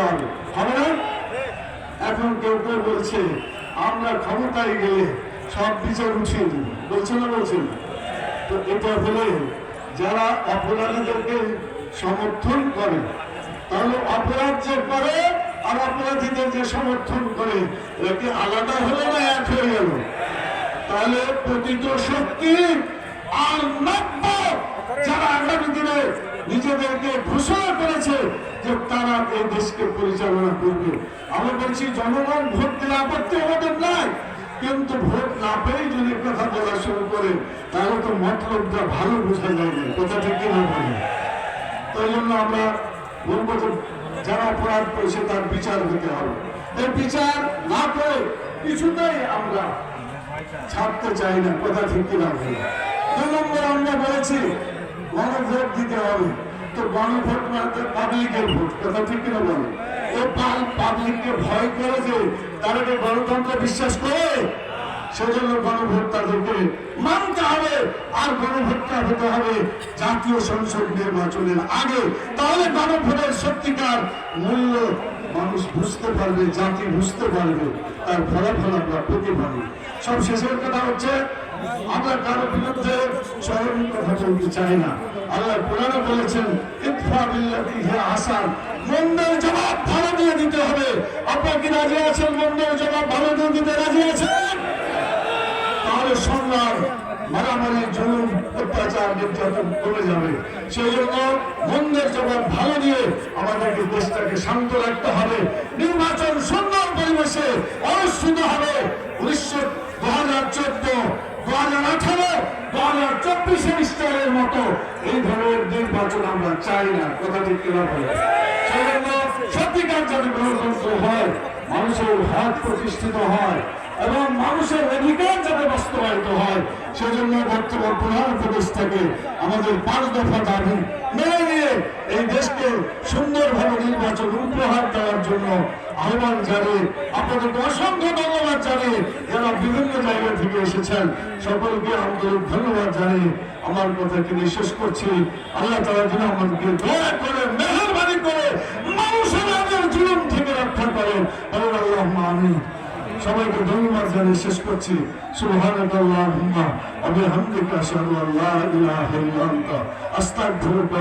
হবে, হবে না? এখন কেউ কেউ বলছে আমরা ক্ষমতায় গেলে সব বিচার উঠিয়ে দিব, বলছে না, বলছে না? তো এটা হলে যারা অপরাধীদেরকে সমর্থন করে, তাহলে অপরাধ যে করে আর অপরাধীদের যে সমর্থন করে একে আলাদা হলো না এক হয়ে গেল? তাহলে প্রকৃত শক্তি আর নব্য যারা আগামী দিনে নিজেদেরকে ঘোষণা করেছে যে তারা এই দেশকে পরিচালনা করবে। আমি বলছি জনগণ ভোট দিলে আপত্তি আমাদের নাই, কিন্তু ভোট না পেয়ে যদি কথা বলা শুরু করে তাহলে তো মতলবটা ভালো বোঝা যায় না, কথা ঠিক কিনা বলে। তাই জন্য আমরা বলবো যে যারা অপরাধ করেছে তার বিচার হতে হবে। এই বিচার না করে কিছুতেই আমরা ছাড়তে চাই না, কথা ঠিক কিনা বলে। 2 নম্বর আমরা বলেছি গণভোট দিতে হবে। তো গণভোট মানে পাবলিকের ভোট, কথা ঠিক কিনা বলে। এই পাবলিককে ভয় করে যে তারা কি গণতন্ত্র বিশ্বাস করে, সেজন্য গণভোট তাদেরকে মানতে হবে। আর গণভোটটা হতে হবে জাতীয় সংসদ নির্বাচনের আগে, তাহলে গণভোটের সত্যিকার মূল্য মানুষ বুঝতে পারবে, জাতি বুঝতে পারবে, তার ফলাফল আমরা পেতে পারি। সব শেষের কথা হচ্ছে আমরা কারো বিরুদ্ধে স্বয়ং কথা বলতে চাই না। আল্লাহ কোরআনে বলেছেন ইদফা বিল্লাতি হিয়া আহসান, মন্দের জবাব ভালো দিয়ে দিতে হবে। আপনারা কি রাজি আছেন মন্দের জবাব ভালো দিয়ে দিতে রাজি আছেন? তাহলে সংগ্রাম, মারামারি, জুলুম, অত্যাচার, নির্যাতন কমে যাবে। সেই জন্য মন্দের জবাব ভালো দিয়ে আমাদেরকে দেশটাকে শান্ত রাখতে হবে। নির্বাচন সুন্দর পরিবেশে অনুষ্ঠিত হবে। 2014, 2018, 2024 স্টাইলের মতো এই ধরনের নির্বাচন আমরা চাই না, কথা ঠিক কিনা বলে। সেই জন্য সত্যিকার যাতে গণতন্ত্র হয়, মানুষের হক প্রতিষ্ঠিত হয় এবং মানুষের অধিকার যাতে বাস্তবায়িত হয়, সেজন্য বর্তমান প্রধান উপদেষ্টাকে আমাদের 5 দফা দাবি মেনে নিয়ে এই দেশকে সুন্দরভাবে নির্বাচন উপহার দেওয়ার জন্য আহ্বান জানিয়ে আপনাদেরকে অসংখ্য ধন্যবাদ জানিয়ে, যারা বিভিন্ন জায়গা থেকে এসেছেন সকলকে আন্তরিক ধন্যবাদ জানিয়ে আমার কথাকে শেষ করছি। আল্লাহ তাআলা যেন আমাদেরকে দয়া করে, মেহেরবানি করে মানুষের জুলুম থেকে রক্ষা করেন। আল্লাহুম্মা আমিন। সবাইকে ধন্যবাদ জানিয়ে শেষ করছি। সুবহানাকাল্লাহুম্মা ওয়া বিহামদিকা আশহাদু আল্লা ইলাহা ইল্লা আনতা আস্তাগফিরুকা।